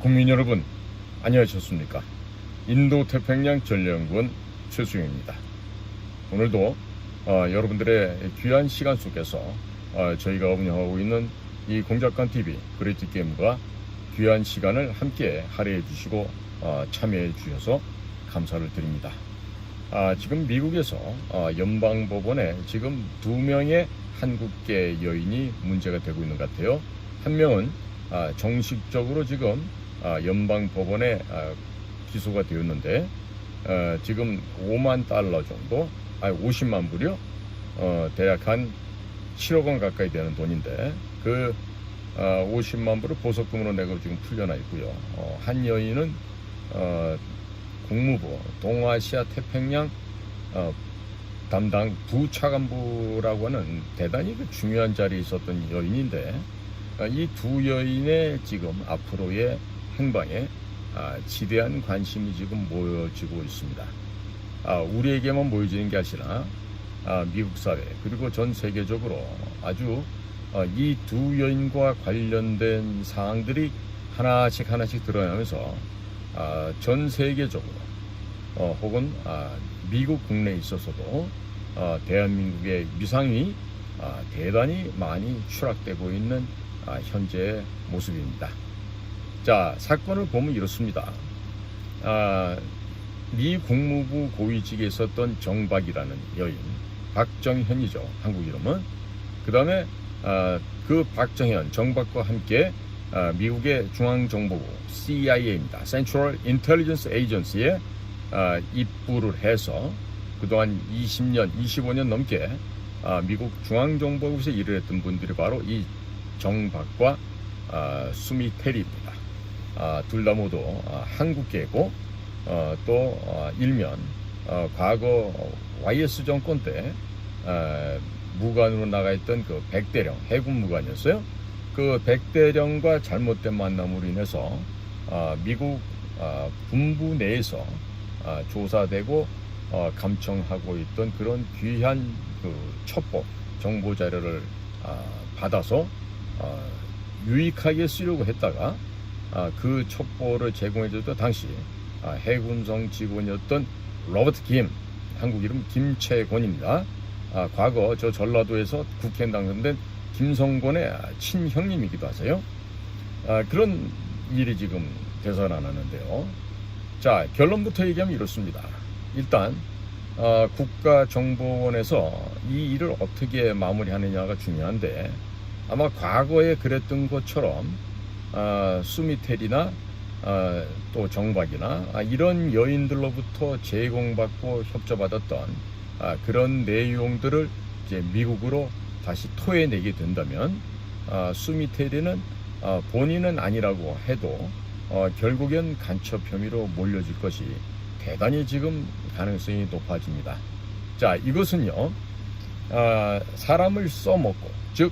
국민 여러분, 안녕하셨습니까? 인도태평양 전략연구원 최수영입니다. 오늘도 여러분들의 귀한 시간 속에서 저희가 운영하고 있는 이 공작관TV 그레이트게임과 귀한 시간을 함께 할애해 주시고 참여해 주셔서 감사를 드립니다. 지금 미국에서 연방법원에 지금 2명의 한국계 여인이 문제가 되고 있는 것 같아요. 한 명은 정식적으로 지금 연방법원에 기소가 되었는데 지금 5만 달러 정도, 50만 불이요. 대략 한 7억 원 가까이 되는 돈인데 그 50만 불을 보석금으로 내고 지금 풀려나 있고요. 한 여인은 국무부 동아시아 태평양 담당 부차관부라고 하는 대단히 중요한 자리에 있었던 여인인데 이 두 여인의 지금 앞으로의 행방에 지대한 관심이 지금 모여지고 있습니다. 우리에게만 모여지는 게 아니라 미국 사회 그리고 전 세계적으로 아주 이 두 여인과 관련된 사항들이 하나씩 드러나면서 전 세계적으로 혹은 미국 국내에 있어서도 대한민국의 위상이 대단히 많이 추락되고 있는 현재의 모습입니다. 자, 사건을 보면 이렇습니다. 미 국무부 고위직에 있었던 정박이라는 여인, 박정현이죠, 한국 이름은. 그 다음에 그 박정현, 정박과 함께 미국의 중앙정보부 CIA입니다. Central Intelligence Agency에 입부를 해서 그동안 20년, 25년 넘게 미국 중앙정보부에서 일을 했던 분들이 바로 이 정박과 수미 테리입니다. 둘 다 모두 한국계고 또 일면 과거 YS 정권 때 무관으로 나가 있던 그 백대령, 해군 무관이었어요. 그 백대령과 잘못된 만남으로 인해서 미국 군부 내에서 조사되고 감청하고 있던 그런 귀한 그 첩보 정보 자료를 받아서 유익하게 쓰려고 했다가 그 첩보를 제공해줬던 당시 해군성 직원이었던 로버트 김, 한국 이름 김채곤입니다. 과거 저 전라도에서 국회의원 당선된 김성곤의 친형님이기도 하세요. 그런 일이 지금 되살아나는데요. 자, 결론부터 얘기하면 이렇습니다. 일단 국가정보원에서 이 일을 어떻게 마무리하느냐가 중요한데 아마 과거에 그랬던 것처럼 수미텔이나 또 정박이나 이런 여인들로부터 제공받고 협조받았던 그런 내용들을 이제 미국으로 다시 토해내게 된다면 수미텔이는 본인은 아니라고 해도 결국엔 간첩 혐의로 몰려질 것이 대단히 지금 가능성이 높아집니다. 자, 이것은요 사람을 써먹고 즉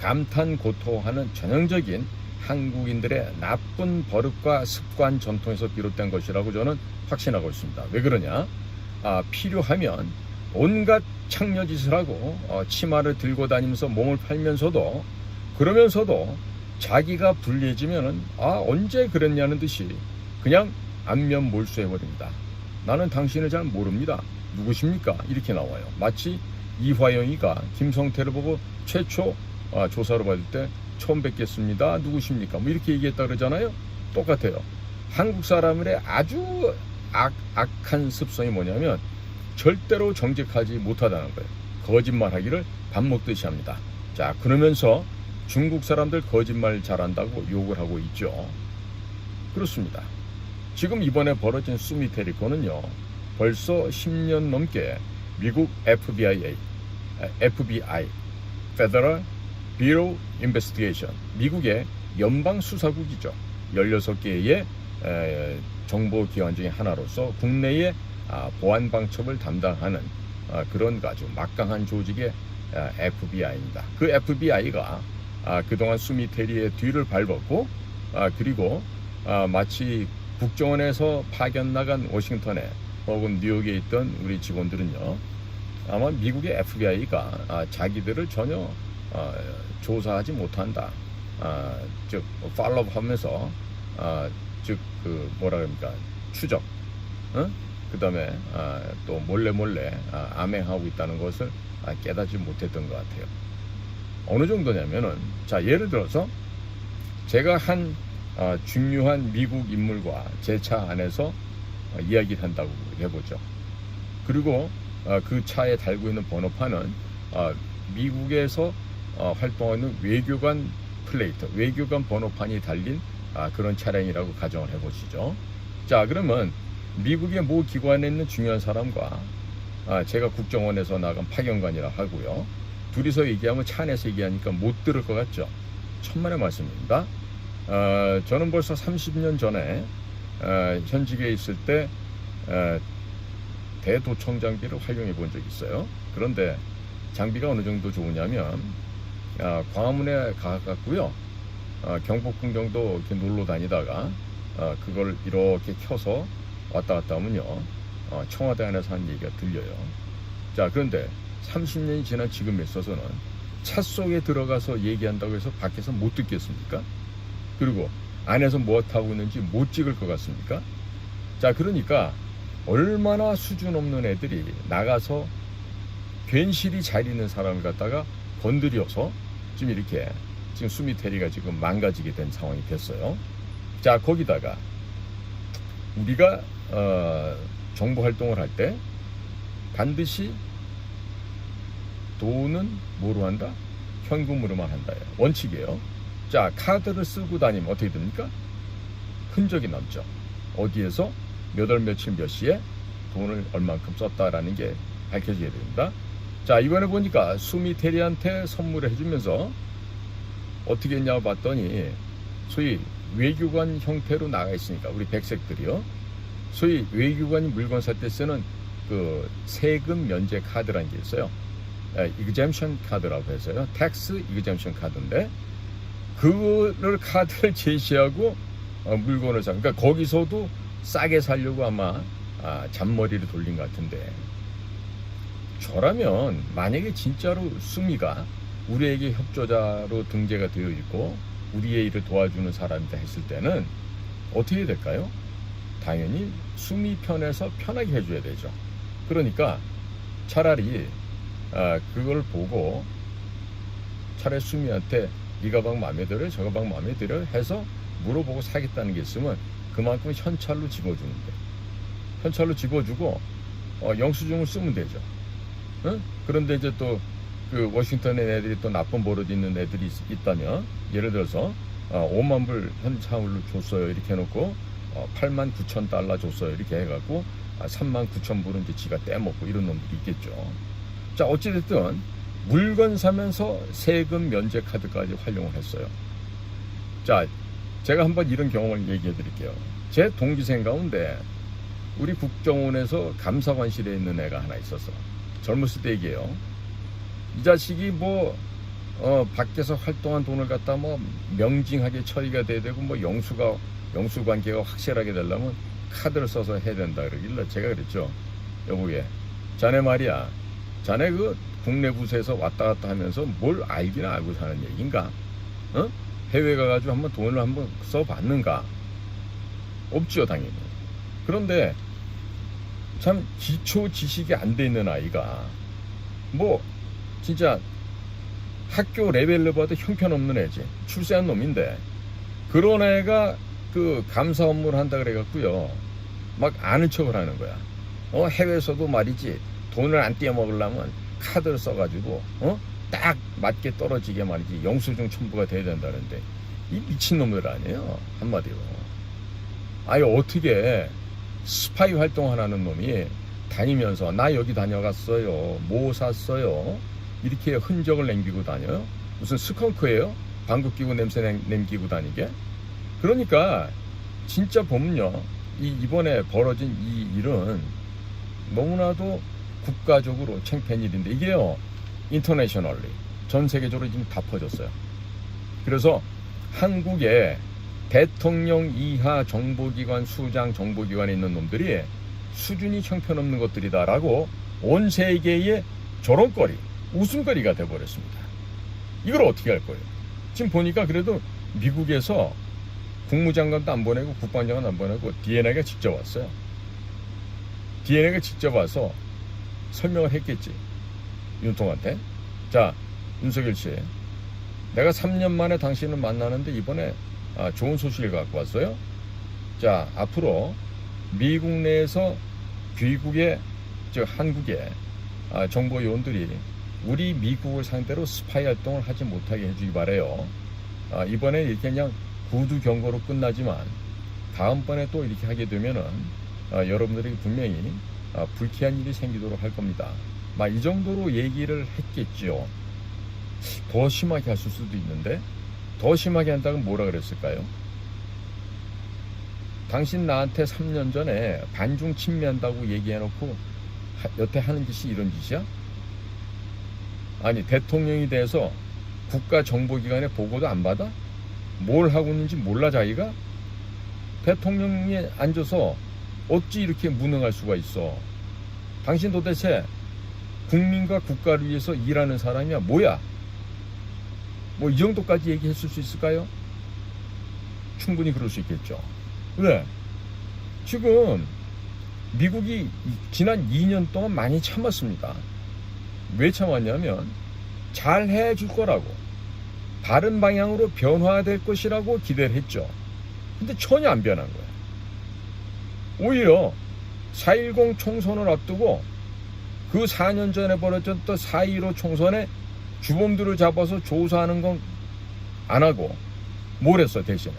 감탄고토하는 전형적인 한국인들의 나쁜 버릇과 습관 전통에서 비롯된 것이라고 저는 확신하고 있습니다. 왜 그러냐? 필요하면 온갖 창녀짓을 하고 치마를 들고 다니면서 몸을 팔면서도 그러면서도 자기가 불리해지면은 언제 그랬냐는 듯이 그냥 안면 몰수해버립니다. 나는 당신을 잘 모릅니다. 누구십니까? 이렇게 나와요. 마치 이화영이가 김성태를 보고 최초 조사를 받을 때 처음 뵙겠습니다. 누구십니까? 뭐 이렇게 얘기했다 그러잖아요. 똑같아요. 한국 사람들의 아주 악한 습성이 뭐냐면 절대로 정직하지 못하다는 거예요. 거짓말하기를 밥 먹듯이 합니다. 자, 그러면서 중국 사람들 거짓말 잘한다고 욕을 하고 있죠. 그렇습니다. 지금 이번에 벌어진 수미테리 건은요 벌써 10년 넘게 미국 FBI Federal Bureau Investigation, 미국의 연방수사국이죠. 16개의 정보기관 중에 하나로서 국내의 보안방첩을 담당하는 그런 아주 막강한 조직의 FBI입니다. 그 FBI가 그동안 수미테리의 뒤를 밟았고 그리고 마치 국정원에서 파견 나간 워싱턴에 혹은 뉴욕에 있던 우리 직원들은요 아마 미국의 FBI가 자기들을 전혀 조사하지 못한다. 즉 팔로우하면서 즉 그 뭐라 그럽니까 추적, 그다음에 또 몰래 암행하고 있다는 것을 깨닫지 못했던 것 같아요. 어느 정도냐면은 자 예를 들어서 제가 한 중요한 미국 인물과 제 차 안에서 이야기를 한다고 해보죠. 그리고 그 차에 달고 있는 번호판은 미국에서 활동하는 외교관 플레이트, 외교관 번호판이 달린 그런 차량이라고 가정을 해보시죠. 자 그러면 미국의 모 기관에 있는 중요한 사람과 제가 국정원에서 나간 파견관이라 하고요. 둘이서 얘기하면 차 안에서 얘기하니까 못 들을 것 같죠. 천만의 말씀입니다. 저는 벌써 30년 전에 현직에 있을 때 대도청 장비를 활용해 본 적이 있어요. 그런데 장비가 어느 정도 좋으냐면 광화문에 가깝고요. 경복궁 정도 이렇게 놀러 다니다가 그걸 이렇게 켜서 왔다 갔다 하면요. 청와대 안에서 하는 얘기가 들려요. 자 그런데 30년이 지난 지금에 있어서는 차 속에 들어가서 얘기한다고 해서 밖에서 못 듣겠습니까? 그리고 안에서 무엇 하고 있는지 못 찍을 것 같습니까? 자 그러니까 얼마나 수준 없는 애들이 나가서 괜시리 잘 있는 사람을 갖다가 건드려서 지금 이렇게 지금 수미테리가 지금 망가지게 된 상황이 됐어요. 자 거기다가 우리가 정보 활동을 할 때 반드시 돈은 뭐로 한다? 현금으로만 한다요. 원칙이에요. 자 카드를 쓰고 다니면 어떻게 됩니까? 흔적이 남죠. 어디에서 몇 월 며칠 몇 시에 돈을 얼만큼 썼다라는 게 밝혀져야 됩니다. 자 이번에 보니까 수미테리한테 선물을 해주면서 어떻게 했냐고 봤더니 소위 외교관 형태로 나가 있으니까 우리 백색들이요. 소위 외교관이 물건 살 때 쓰는 그 세금 면제 카드라는 게 있어요. exemption 카드라고 해서요. tax exemption 카드인데 그거를 카드를 제시하고 물건을 사. 그러니까 거기서도 싸게 살려고 아마 잔머리를 돌린 것 같은데 저라면 만약에 진짜로 수미가 우리에게 협조자로 등재가 되어 있고 우리의 일을 도와주는 사람이다 했을 때는 어떻게 해야 될까요? 당연히 수미 편에서 편하게 해줘야 되죠. 그러니까 차라리 그걸 보고 차라리 수미한테 이 가방 마음에 들어요? 저 가방 마음에 들어요? 해서 물어보고 사겠다는 게 있으면 그만큼 현찰로 집어주는데 현찰로 집어주고 영수증을 쓰면 되죠. 응? 그런데 이제 또 그 워싱턴에 애들이 또 나쁜 버릇 있는 애들이 있다면 예를 들어서 5만 불 현찰로 줬어요 이렇게 해놓고 8만 9천 달러 줬어요 이렇게 해갖고 3만 9천 불은 이제 지가 떼먹고 이런 놈들이 있겠죠. 자 어찌됐든 물건 사면서 세금 면제 카드까지 활용을 했어요. 자 제가 한번 이런 경험을 얘기해 드릴게요. 제 동기생 가운데 우리 국정원에서 감사관실에 있는 애가 하나 있었어. 젊었을 때 얘기해요. 이 자식이 밖에서 활동한 돈을 갖다 명징하게 처리가 돼야 되고 영수 관계가 확실하게 되려면 카드를 써서 해야 된다 그러길래 제가 그랬죠. 여보게 자네 말이야. 자네 그 국내 부서에서 왔다 갔다 하면서 뭘 알기나 알고 사는 얘기인가? 해외 가가지고 한번 돈을 한번 써봤는가? 없죠 당연히. 그런데 참 기초 지식이 안 돼 있는 아이가 진짜 학교 레벨로 봐도 형편없는 애지. 출세한 놈인데 그런 애가 그 감사 업무를 한다 그래갖고요 막 아는 척을 하는 거야. 해외에서도 말이지 돈을 안 떼어먹으려면 카드를 써가지고 딱 맞게 떨어지게 말이지 영수증 첨부가 돼야 된다는데 이 미친놈들 아니에요 한마디로. 아니 어떻게 스파이 활동하는 놈이 다니면서 나 여기 다녀갔어요 뭐 샀어요 이렇게 흔적을 남기고 다녀요? 무슨 스컹크예요? 방귀 끼고 냄새 남기고 다니게? 그러니까 진짜 보면요 이번에 벌어진 이 일은 너무나도 국가적으로 창피한 일인데 이게요 인터내셔널리 전 세계적으로 지금 다 퍼졌어요. 그래서 한국에 대통령 이하 정보기관 수장 정보기관에 있는 놈들이 수준이 형편없는 것들이다라고 온 세계의 조롱거리 웃음거리가 돼버렸습니다. 이걸 어떻게 할 거예요? 지금 보니까 그래도 미국에서 국무장관도 안 보내고 국방장관 안 보내고 DNA가 직접 왔어요. DNA가 직접 와서 설명을 했겠지. 윤통한테. 자, 윤석열 씨, 내가 3년 만에 당신을 만나는데 이번에 좋은 소식을 갖고 왔어요. 자, 앞으로 미국 내에서 귀국의, 즉 한국의 정보 요원들이 우리 미국을 상대로 스파이 활동을 하지 못하게 해주기 바래요. 이번에 이렇게 그냥 구두 경고로 끝나지만 다음번에 또 이렇게 하게 되면은 여러분들에게 분명히 불쾌한 일이 생기도록 할 겁니다. 막 이 정도로 얘기를 했겠지요. 더 심하게 했을 수도 있는데, 더 심하게 한다면 뭐라 그랬을까요? 당신 나한테 3년 전에 반중 침해한다고 얘기해놓고 여태 하는 짓이 이런 짓이야? 아니, 대통령이 돼서 국가정보기관의 보고도 안 받아? 뭘 하고 있는지 몰라 자기가? 대통령에 앉아서 어찌 이렇게 무능할 수가 있어? 당신 도대체 국민과 국가를 위해서 일하는 사람이야 뭐야? 뭐 이 정도까지 얘기했을 수 있을까요? 충분히 그럴 수 있겠죠. 왜? 지금 미국이 지난 2년 동안 많이 참았습니다. 왜 참았냐면 잘 해줄 거라고, 바른 방향으로 변화될 것이라고 기대를 했죠. 근데 전혀 안 변한 거야. 오히려 4.10 총선을 앞두고 그 4년 전에 벌어졌던 4.15 총선에 주범들을 잡아서 조사하는 건 안 하고 뭘 했어? 대신에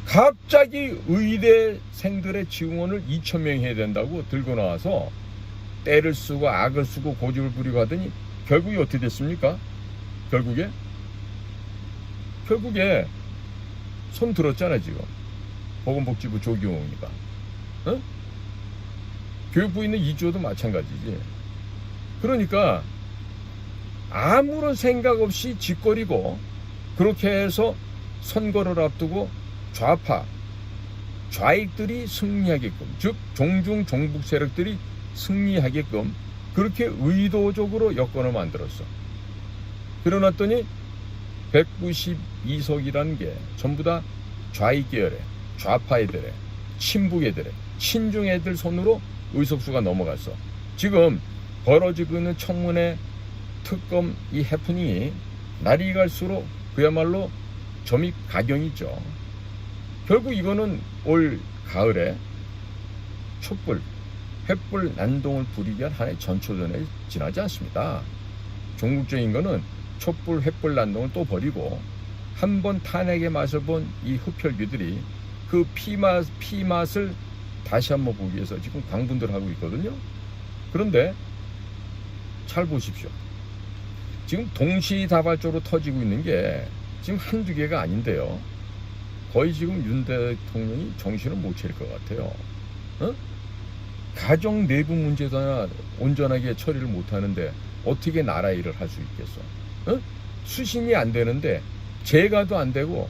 갑자기 의대생들의 지원을 2,000명이 해야 된다고 들고 나와서 때를 쓰고 악을 쓰고 고집을 부리고 하더니 결국에 어떻게 됐습니까? 결국에 손 들었잖아 지금 보건복지부 조경호이가. 어? 교육부 있는 이주호도 마찬가지지. 그러니까 아무런 생각 없이 짓거리고 그렇게 해서 선거를 앞두고 좌파, 좌익들이 승리하게끔, 즉 종중 종북 세력들이 승리하게끔 그렇게 의도적으로 여건을 만들었어. 그러놨더니 192석이라는 게 전부 다 좌익 계열의, 좌파 애들의, 친북 애들의, 친중 애들 손으로 의석수가 넘어갔어. 지금 벌어지고 있는 청문회 특검 이 해프닝이 날이 갈수록 그야말로 점이 가경이죠. 결국 이거는 올 가을에 촛불, 횃불 난동을 부리기 위한 하나의 전초전에 지나지 않습니다. 종국적인 거는 촛불, 횃불 난동을 또 벌이고 한번 탄핵의 맛을 본 이 흡혈귀들이 그 피맛을 다시 한번 보기 위해서 지금 광분들 하고 있거든요. 그런데 잘 보십시오. 지금 동시다발적으로 터지고 있는 게 지금 한두 개가 아닌데요. 거의 지금 윤 대통령이 정신을 못 차릴 것 같아요. 어? 가정 내부 문제도 온전하게 처리를 못하는데 어떻게 나라 일을 할 수 있겠어? 어? 수신이 안 되는데 재가도 안 되고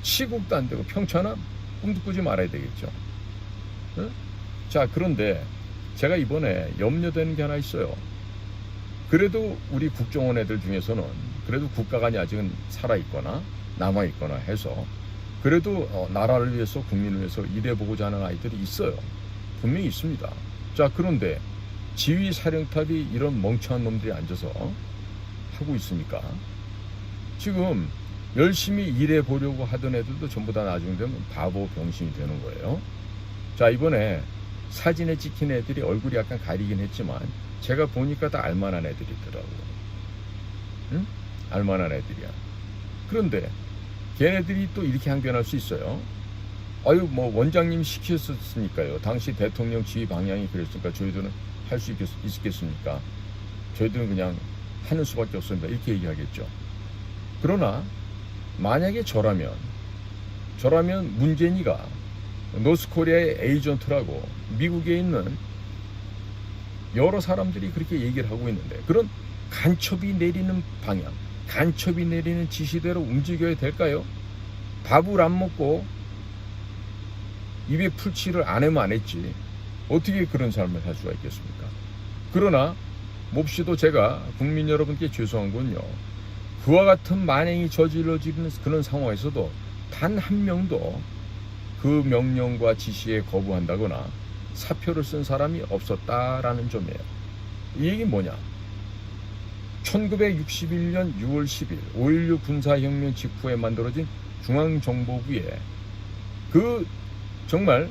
시국도 안 되고 평천함 꿈도 꾸지 말아야 되겠죠. 어? 자, 그런데 제가 이번에 염려되는 게 하나 있어요. 그래도 우리 국정원 애들 중에서는 그래도 국가관이 아직은 살아있거나 남아있거나 해서 그래도 나라를 위해서 국민을 위해서 일해보고자 하는 아이들이 있어요. 분명히 있습니다. 자, 그런데 지휘 사령탑이 이런 멍청한 놈들이 앉아서 하고 있으니까 지금 열심히 일해보려고 하던 애들도 전부 다 나중에 되면 바보 병신이 되는 거예요. 자, 이번에 사진에 찍힌 애들이 얼굴이 약간 가리긴 했지만 제가 보니까 다 알만한 애들이더라고. 응? 알만한 애들이야. 그런데 걔네들이 또 이렇게 항변할 수 있어요. 아유, 뭐 원장님 시켰었으니까요. 당시 대통령 지휘 방향이 그랬으니까 저희들은 할 수 있겠습니까? 저희들은 그냥 하는 수밖에 없습니다. 이렇게 얘기하겠죠. 그러나 만약에 저라면 문재인이가 노스코리아의 에이전트라고 미국에 있는 여러 사람들이 그렇게 얘기를 하고 있는데 그런 간첩이 내리는 방향, 간첩이 내리는 지시대로 움직여야 될까요? 밥을 안 먹고 입에 풀칠을 안 하면 안 했지. 어떻게 그런 삶을 할 수가 있겠습니까? 그러나 몹시도 제가 국민 여러분께 죄송한 건요. 그와 같은 만행이 저질러지는 그런 상황에서도 단 한 명도 그 명령과 지시에 거부한다거나 사표를 쓴 사람이 없었다라는 점이에요. 이 얘기는 뭐냐? 1961년 6월 10일 5.16 군사혁명 직후에 만들어진 중앙정보부에 그 정말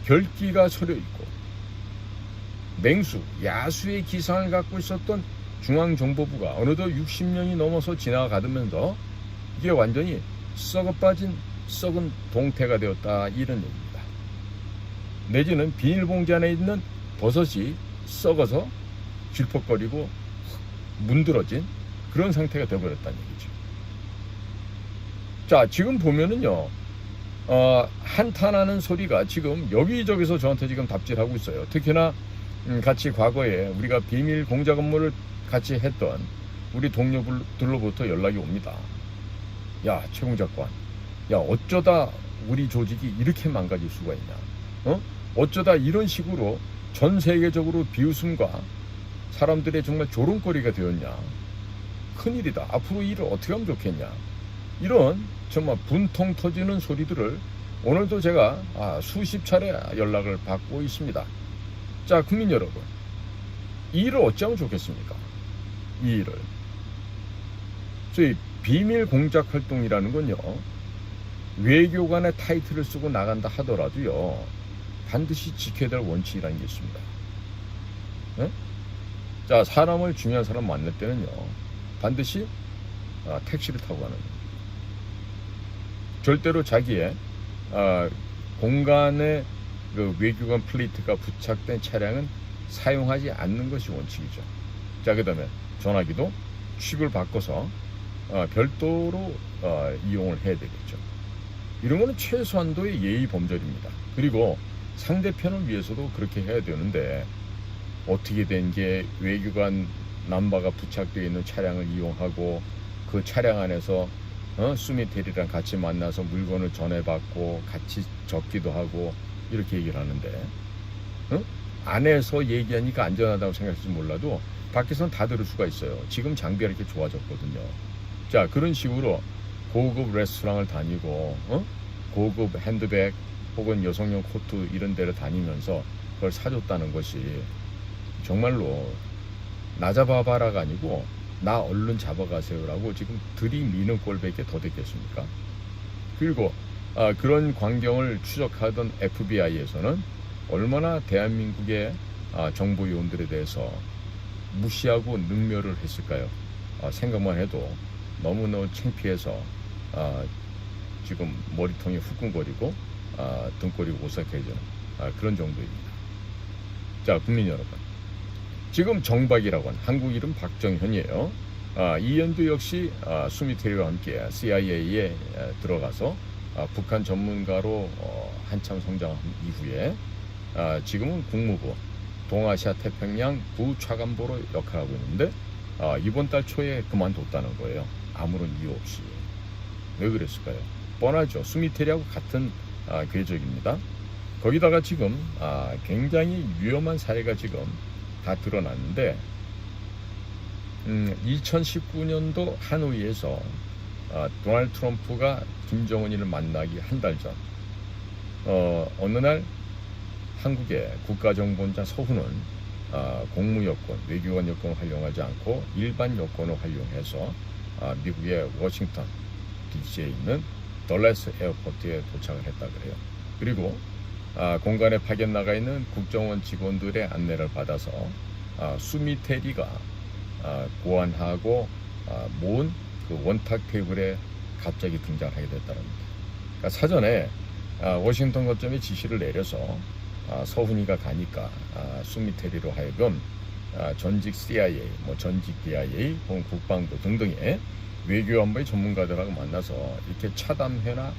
결기가 서려 있고 맹수, 야수의 기상을 갖고 있었던 중앙정보부가 어느덧 60년이 넘어서 지나가면서 이게 완전히 썩어빠진 썩은 동태가 되었다, 이런 얘기입니다. 내지는 비닐봉지 안에 있는 버섯이 썩어서 질퍽거리고 문드러진 그런 상태가 되어버렸다는 얘기죠. 자, 지금 보면은요, 한탄하는 소리가 지금 여기저기서 저한테 지금 답질하고 있어요. 특히나 같이 과거에 우리가 비밀 공작 업무를 같이 했던 우리 동료들로부터 연락이 옵니다. 야, 최 공작관, 야, 어쩌다 우리 조직이 이렇게 망가질 수가 있냐? 어쩌다 이런 식으로 전 세계적으로 비웃음과 사람들의 정말 조롱거리가 되었냐? 큰일이다. 앞으로 일을 어떻게 하면 좋겠냐? 이런 정말 분통 터지는 소리들을 오늘도 제가 수십 차례 연락을 받고 있습니다. 자, 국민 여러분, 이 일을 어찌하면 좋겠습니까? 이 일을. 저희 비밀 공작 활동이라는 건요, 외교관의 타이틀을 쓰고 나간다 하더라도요, 반드시 지켜야 될 원칙이라는 게 있습니다. 네? 자, 사람을 중요한 사람 만날 때는요, 반드시 택시를 타고 가는 거예요. 절대로 자기의 공간에 그 외교관 플레이트가 부착된 차량은 사용하지 않는 것이 원칙이죠. 자, 그 다음에 전화기도 칩을 바꿔서 별도로 이용을 해야 되겠죠. 이런 거는 최소한도의 예의 범절입니다. 그리고 상대편을 위해서도 그렇게 해야 되는데, 어떻게 된 게 외교관 남바가 부착되어 있는 차량을 이용하고 그 차량 안에서 수미텔이랑 같이 만나서 물건을 전해받고 같이 적기도 하고 이렇게 얘기를 하는데, 안에서 얘기하니까 안전하다고 생각할지 몰라도 밖에서는 다 들을 수가 있어요. 지금 장비가 이렇게 좋아졌거든요. 자, 그런 식으로 고급 레스토랑을 다니고 고급 핸드백 혹은 여성용 코트 이런 데를 다니면서 그걸 사줬다는 것이 정말로 나 잡아봐라가 아니고 나 얼른 잡아가세요라고 지금 들이미는 꼴밖에 더 됐겠습니까? 그리고 그런 광경을 추적하던 FBI에서는 얼마나 대한민국의 정보 요원들에 대해서 무시하고 능멸을 했을까요? 생각만 해도 너무너무 창피해서 지금 머리통이 후끈거리고 등골이 오싹해지는 그런 정도입니다. 자, 국민 여러분, 지금 정박이라고 하는 한국 이름 박정현이에요. 이 연도 역시 수미테리와 함께 CIA에 들어가서 북한 전문가로 한참 성장한 이후에 지금은 국무부 동아시아 태평양 부차관보로 역할하고 있는데 이번 달 초에 그만뒀다는 거예요. 아무런 이유 없이. 왜 그랬을까요? 뻔하죠. 수미테리하고 같은 궤적입니다. 거기다가 지금 굉장히 위험한 사례가 지금 다 드러났는데 2019년도 하노이에서 도널드 트럼프가 김정은이를 만나기 한 달 전 어느 날 한국의 국가정보원장 서훈은 공무 여권, 외교관 여권을 활용하지 않고 일반 여권을 활용해서 미국의 워싱턴 DC에 있는 덜레스 에어포트에 도착을 했다 그래요. 그리고 공간에 파견 나가 있는 국정원 직원들의 안내를 받아서 수미테리가 고안하고 모은 그 원탁 테이블에 갑자기 등장하게 됐다는 겁니다. 그러니까 사전에 워싱턴 거점에 지시를 내려서 서훈이가 가니까 수미테리로 하여금 전직 CIA, 전직 DIA 혹은 국방부 등등의 외교안보의 전문가들하고 만나서 이렇게 차담회나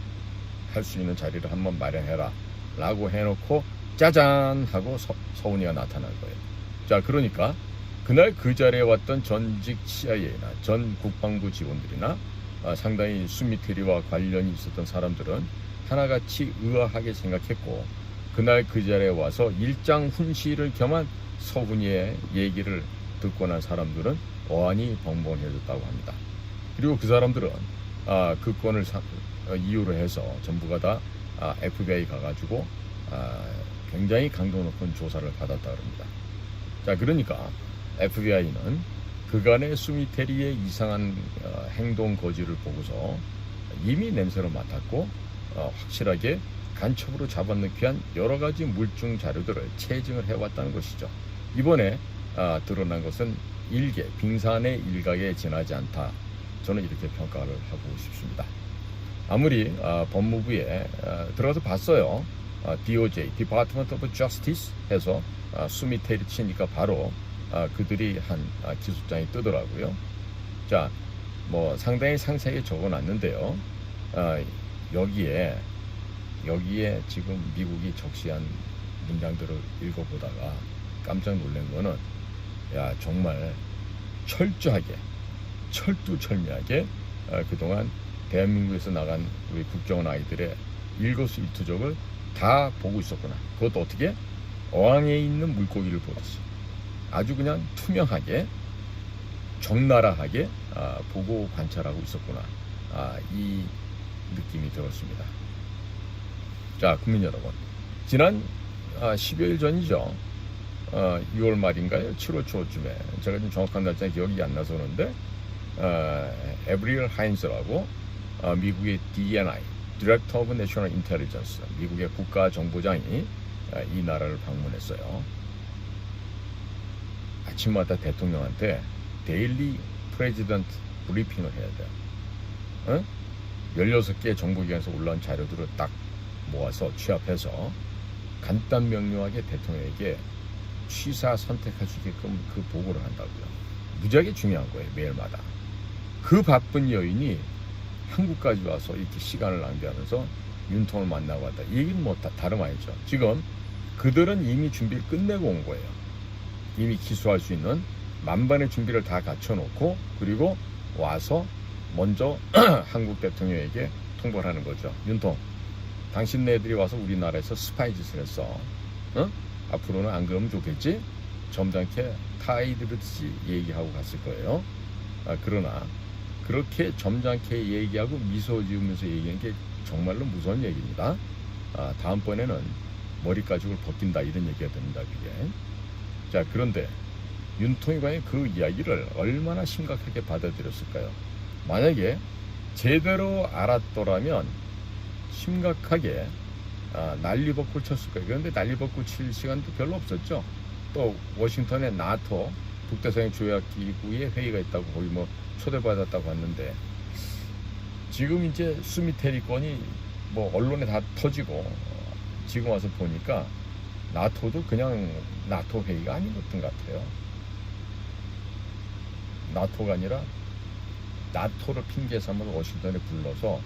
할 수 있는 자리를 한번 마련해라 라고 해놓고 짜잔 하고 서훈이가 나타난 거예요. 자, 그러니까 그날 그 자리에 왔던 전직 CIA나 전 국방부 직원들이나 상당히 수미테리와 관련이 있었던 사람들은 하나같이 의아하게 생각했고, 그날 그 자리에 와서 일장 훈시를 겸한 서훈이의 얘기를 듣고 난 사람들은 어안이 벙벙해졌다고 합니다. 그리고 그 사람들은 그 건을 이유로 해서 전부가 다 FBI 가가지고 굉장히 강도 높은 조사를 받았다 그럽니다. 자, 그러니까 FBI는 그간의 수미테리의 이상한 행동 거지를 보고서 이미 냄새를 맡았고 확실하게 간첩으로 잡아넣기 위한 여러 가지 물증 자료들을 체증을 해왔다는 것이죠. 이번에 드러난 것은 빙산의 일각에 지나지 않다. 저는 이렇게 평가를 하고 싶습니다. 아무리 법무부에 들어가서 봤어요. DOJ, Department of Justice 해서 수미테리 치니까 바로 그들이 한 기소장이 뜨더라고요. 자, 뭐 상당히 상세하게 적어놨는데요. 여기에 지금 미국이 적시한 문장들을 읽어보다가 깜짝 놀란 거는, 야, 정말 철두철미하게 그동안 대한민국에서 나간 우리 국정원 아이들의 일거수일투족을 다 보고 있었구나. 그것도 어떻게? 어항에 있는 물고기를 보듯이 아주 그냥 투명하게 적나라하게 보고 관찰하고 있었구나. 이 느낌이 들었습니다. 자, 국민 여러분, 지난 10여일 전이죠. 6월 말인가요? 7월 초쯤에, 제가 좀 정확한 날짜는 기억이 안 나서 그런데 에브리얼 하인스라고 미국의 DNI, Director of National Intelligence, 미국의 국가정보장이 이 나라를 방문했어요. 아침마다 대통령한테 데일리 프레지던트 브리핑을 해야 돼요. 16개 정보기관에서 올라온 자료들을 딱 모아서 취합해서 간단 명료하게 대통령에게 취사 선택할 수 있게끔 그 보고를 한다고요. 무지하게 중요한 거예요, 매일마다. 그 바쁜 여인이 한국까지 와서 이렇게 시간을 낭비하면서 윤통을 만나고 왔다. 이 얘기는 뭐 다름 아니죠. 지금 그들은 이미 준비를 끝내고 온 거예요. 이미 기소할 수 있는 만반의 준비를 다 갖춰놓고, 그리고 와서 먼저 한국 대통령에게 통보를 하는 거죠. 윤통, 당신네들이 와서 우리나라에서 스파이 짓을 했어. 앞으로는 안 그러면 좋겠지? 점잖게 타이드듯이 얘기하고 갔을 거예요. 그러나 그렇게 점잖게 얘기하고 미소 지으면서 얘기하는 게 정말로 무서운 얘기입니다. 다음번에는 머리가죽을 벗긴다, 이런 얘기가 됩니다, 그게. 자, 그런데 윤통이 과연 그 이야기를 얼마나 심각하게 받아들였을까요? 만약에 제대로 알았더라면 심각하게 난리법을 쳤을 거예요. 그런데 난리법을 칠 시간도 별로 없었죠. 또 워싱턴의 나토 북대서양 조약기구의 회의가 있다고 거기 뭐 초대받았다고 하는데, 지금 이제 수미테리 건이 뭐 언론에 다 터지고 지금 와서 보니까 나토도 그냥 나토 회의가 아닌 것 같아요. 나토가 아니라 나토를 핑계 삼아서 워싱턴에 불러서,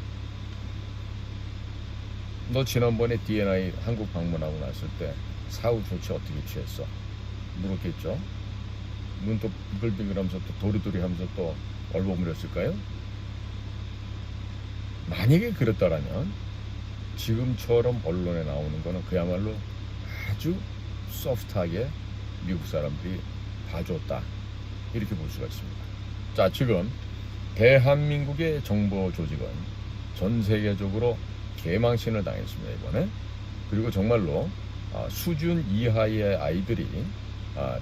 너 지난번에 DNI 한국 방문하고 났을 때 사후 조치 어떻게 취했어? 물었겠죠. 눈 또 빙글빙글하면서 또 도리도리 하면서 또 얼버무렸을까요? 만약에 그랬다라면 지금처럼 언론에 나오는 거는 그야말로 아주 소프트하게 미국 사람들이 봐줬다, 이렇게 볼 수가 있습니다. 자, 지금 대한민국의 정보 조직은 전 세계적으로 개망신을 당했습니다, 이번에. 그리고 정말로 수준 이하의 아이들이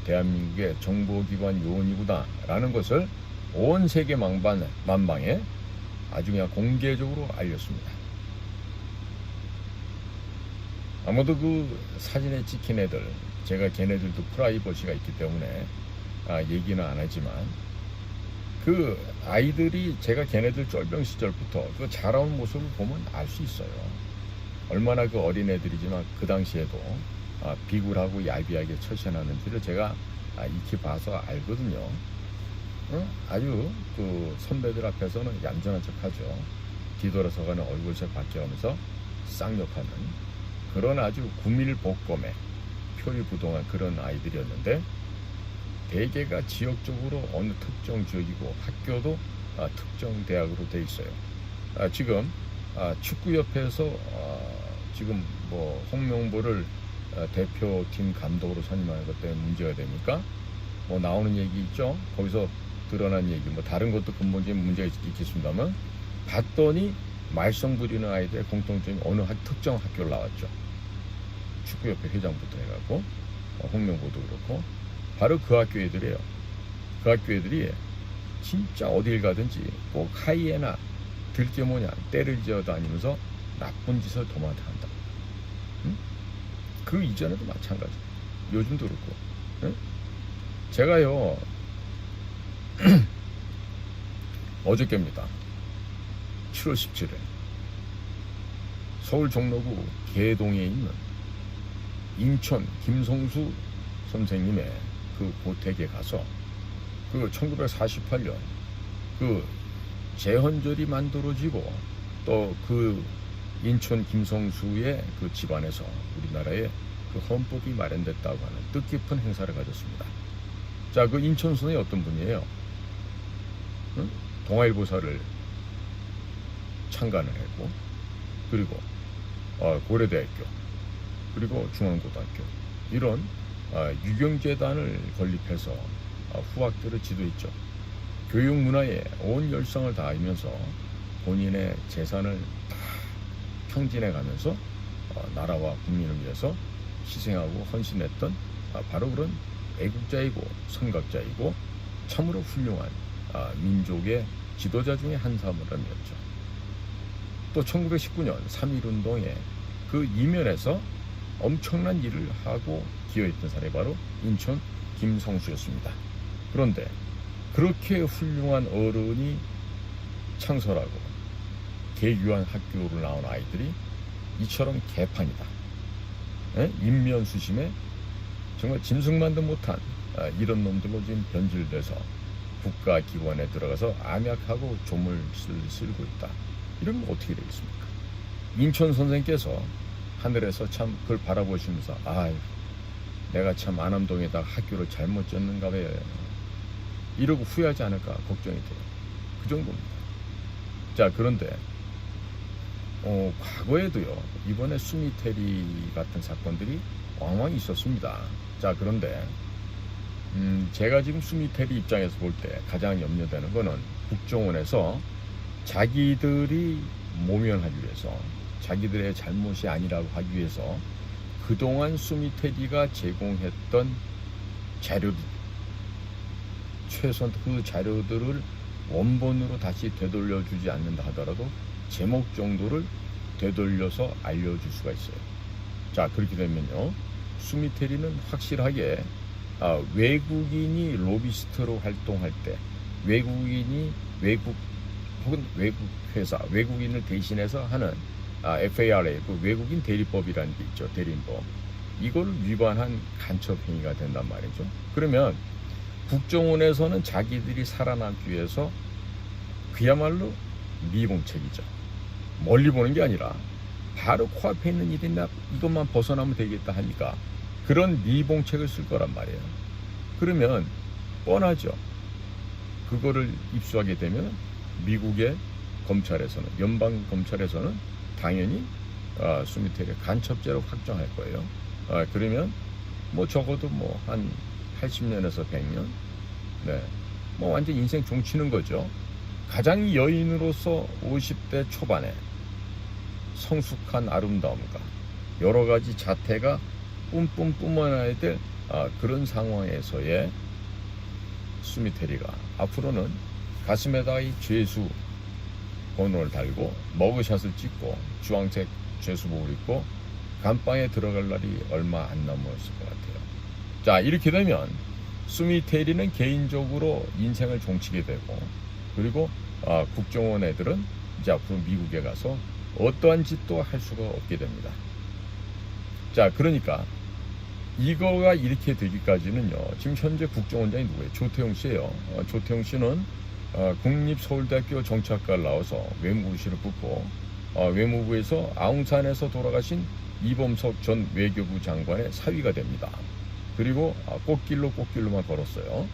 대한민국의 정보기관 요원이구나 라는 것을 온 세계 만방에 아주 그냥 공개적으로 알렸습니다. 아무도 그 사진에 찍힌 애들, 제가 걔네들도 프라이버시가 있기 때문에 얘기는 안 하지만, 그 아이들이 제가 걔네들 쫄병 시절부터 그 자라온 모습을 보면 알 수 있어요. 얼마나 그 어린 애들이지만 그 당시에도 비굴하고 야비하게 처신하는지를 제가 익히 봐서 알거든요. 아주 그 선배들 앞에서는 얌전한 척하죠. 뒤돌아서가는 얼굴색 바뀌어가면서 쌍욕하는 그런 아주 구밀복검에 표리부동한 그런 아이들이었는데, 대개가 지역적으로 어느 특정 지역이고 학교도 특정 대학으로 돼 있어요. 지금 축구협회에서 지금 뭐 홍명보를 대표팀 감독으로 선임하는 것 때문에 문제가 되니까 뭐 나오는 얘기 있죠. 거기서 드러난 얘기, 뭐 다른 것도 근본적인 문제가 있겠습니다만, 봤더니 말썽 부리는 아이들의 공통점이 어느 특정 학교를 나왔죠. 축구협회 회장부터 해갖고 홍명보도 그렇고 바로 그 학교 애들이에요. 그 학교 애들이 진짜 어딜 가든지 꼭 하이에나 들게 뭐냐 때를 지어 다니면서 나쁜 짓을 도맡아 한다. 응? 그 이전에도 마찬가지. 요즘도 그렇고. 응? 제가요 어저께입니다. 7월 17일 서울 종로구 개동에 있는 인천 김성수 선생님의 그 고택에 가서 그 1948년 그 제헌절이 만들어지고 또 그 인천 김성수의 그 집안에서 우리나라의 그 헌법이 마련됐다고 하는 뜻깊은 행사를 가졌습니다. 자, 그 인천 선생이 어떤 분이에요? 응? 동아일보사를 창간을 했고, 그리고 고려대학교, 그리고 중앙고등학교 이런 유경재단을 건립해서 후학들을 지도했죠. 교육 문화에 온 열성을 다하면서 본인의 재산을 다 탕진해 가면서 나라와 국민을 위해서 희생하고 헌신했던 바로 그런 애국자이고 선각자이고 참으로 훌륭한 민족의 지도자 중에 한 사람이었죠. 또 1919년 3.1운동에 그 이면에서 엄청난 일을 하고 기여했던 사람이 바로 인천 김성수였습니다. 그런데 그렇게 훌륭한 어른이 창설하고 개교한 학교를 나온 아이들이 이처럼 개판이다. 인면수심에 정말 짐승만도 못한 이런 놈들로 지금 변질돼서 국가기관에 들어가서 암약하고 조물을 쓸고 있다. 이러면 어떻게 되겠습니까? 인천 선생께서 하늘에서 참 그걸 바라보시면서 아유 내가 참 안암동에다가 학교를 잘못 졌는가 봐요. 이러고 후회하지 않을까 걱정이 돼요. 그 정도입니다. 자, 그런데 과거에도요 이번에 수미테리 같은 사건들이 왕왕 있었습니다. 자, 그런데 제가 지금 수미테리 입장에서 볼 때 가장 염려되는 거는 국정원에서 자기들이 모면하기 위해서 자기들의 잘못이 아니라고 하기 위해서 그동안 수미테리가 제공했던 자료들 최소한 그 자료들을 원본으로 다시 되돌려주지 않는다 하더라도 제목 정도를 되돌려서 알려줄 수가 있어요. 자, 그렇게 되면요 수미테리는 확실하게 외국인이 로비스트로 활동할 때 외국인이 혹은 외국 회사 외국인을 대신해서 하는 FARA 그 외국인 대리법이라는 게 있죠. 대리인법 이걸 위반한 간첩 행위가 된단 말이죠. 그러면 국정원에서는 자기들이 살아남기 위해서 그야말로 미봉책이죠. 멀리 보는 게 아니라 바로 코앞에 있는 일이나 이것만 벗어나면 되겠다 하니까 그런 미봉책을 쓸 거란 말이에요. 그러면 뻔하죠. 그거를 입수하게 되면 미국의 검찰에서는 연방 검찰에서는 당연히 수미테리 간첩죄로 확정할 거예요. 그러면 뭐 적어도 뭐 한 80년에서 100년, 네, 뭐 완전 인생 종치는 거죠. 가장 여인으로서 50대 초반에 성숙한 아름다움과 여러 가지 자태가 뿜뿜 뿜어나야 될 그런 상황에서의 수미테리가 앞으로는 가슴에다가 이 죄수 번호를 달고 머그샷을 찍고 주황색 죄수복을 입고 감방에 들어갈 날이 얼마 안 남았을 것 같아요. 자, 이렇게 되면 수미테리는 개인적으로 인생을 종치게 되고 그리고 국정원 애들은 이제 앞으로 미국에 가서 어떠한 짓도 할 수가 없게 됩니다. 자, 그러니까 이거가 이렇게 되기까지는요 지금 현재 국정원장이 누구예요? 조태용 씨예요. 조태용 씨는 국립서울대학교 정치학과를 나와서 외무고시를 붙고 외무부에서 아웅산에서 돌아가신 이범석 전 외교부 장관의 사위가 됩니다. 그리고 꽃길로만 걸었어요.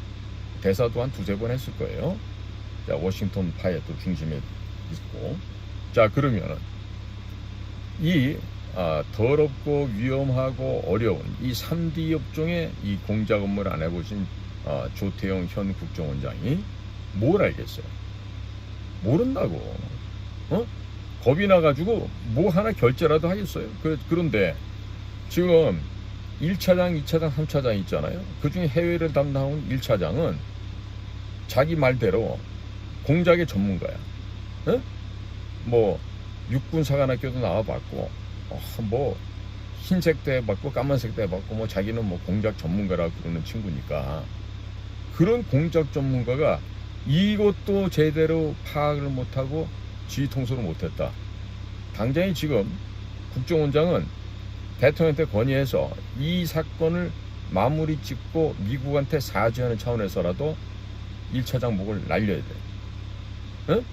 대사도 한 두세 번 했을 거예요. 자, 워싱턴 파의 또 중심에 있고. 자, 그러면 이 더럽고 위험하고 어려운 이 3D 업종의 이 공작 업무를 안 해보신 조태용 현 국정원장이 뭘 알겠어요? 모른다고. 겁이 나가지고 뭐 하나 결제라도 하겠어요. 그런데 지금 1차장, 2차장, 3차장 있잖아요. 그 중에 해외를 담당한 1차장은 자기 말대로 공작의 전문가야. 뭐 육군사관학교도 나와봤고, 뭐 흰색도 해봤고 까만색도 해봤고, 뭐 자기는 뭐 공작 전문가라고 그러는 친구니까, 그런 공작 전문가가 이것도 제대로 파악을 못하고 지휘 통솔을 못했다. 당장에 지금 국정원장은 대통령한테 건의해서 이 사건을 마무리 짓고 미국한테 사죄하는 차원에서라도 1차장 목을 날려야 돼.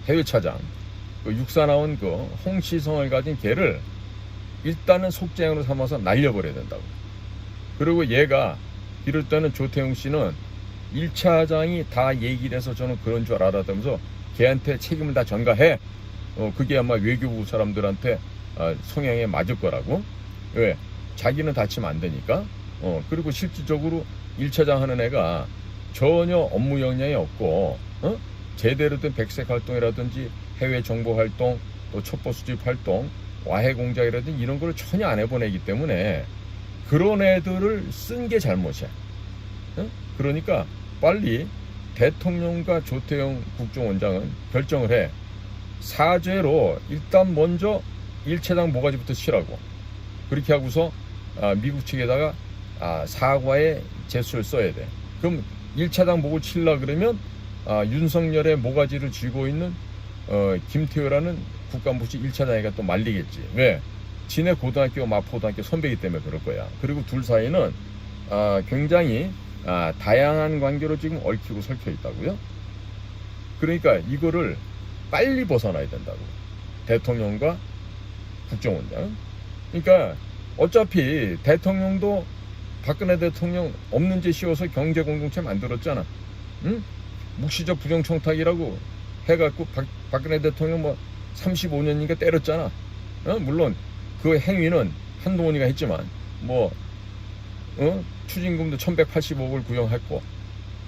해외 차장, 그 육사 나온 그 홍시성을 가진 걔를 일단은 속죄양으로 삼아서 날려버려야 된다고. 그리고 얘가 이럴 때는 조태용 씨는 1차장이 다 얘기를 해서 저는 그런 줄 알았다면서 걔한테 책임을 다 전가해. 그게 아마 외교부 사람들한테 성향에 맞을 거라고. 왜? 자기는 다치면 안 되니까. 그리고 실질적으로 1차장 하는 애가 전혀 업무 역량이 없고, 제대로 된 백색 활동이라든지 해외 정보 활동, 또 첩보 수집 활동, 와해 공작이라든지 이런 걸 전혀 안 해본 애기 때문에 그런 애들을 쓴 게 잘못이야. 그러니까 빨리 대통령과 조태용 국정원장은 결정을 해. 사죄로 일단 먼저 1차장 모가지부터 치라고. 그렇게 하고서 미국 측에다가 사과의 제스처를 써야 돼. 그럼 1차장 목을 치려고 그러면 윤석열의 모가지를 쥐고 있는 김태효라는 국가안보실 1차장이가 또 말리겠지. 왜? 지네 고등학교 마포고등학교 선배이기 때문에 그럴 거야. 그리고 둘 사이는 굉장히 다양한 관계로 지금 얽히고 설켜 있다고요. 그러니까 이거를 빨리 벗어나야 된다고. 대통령과 국정원장. 그러니까 어차피 대통령도 박근혜 대통령 없는 데 씌워서 경제공동체 만들었잖아. 응? 묵시적 부정청탁이라고 해갖고 박근혜 대통령 뭐 35년인가 때렸잖아. 물론 그 행위는 한동훈이가 했지만 뭐 추징금도 1185억을 구형했고,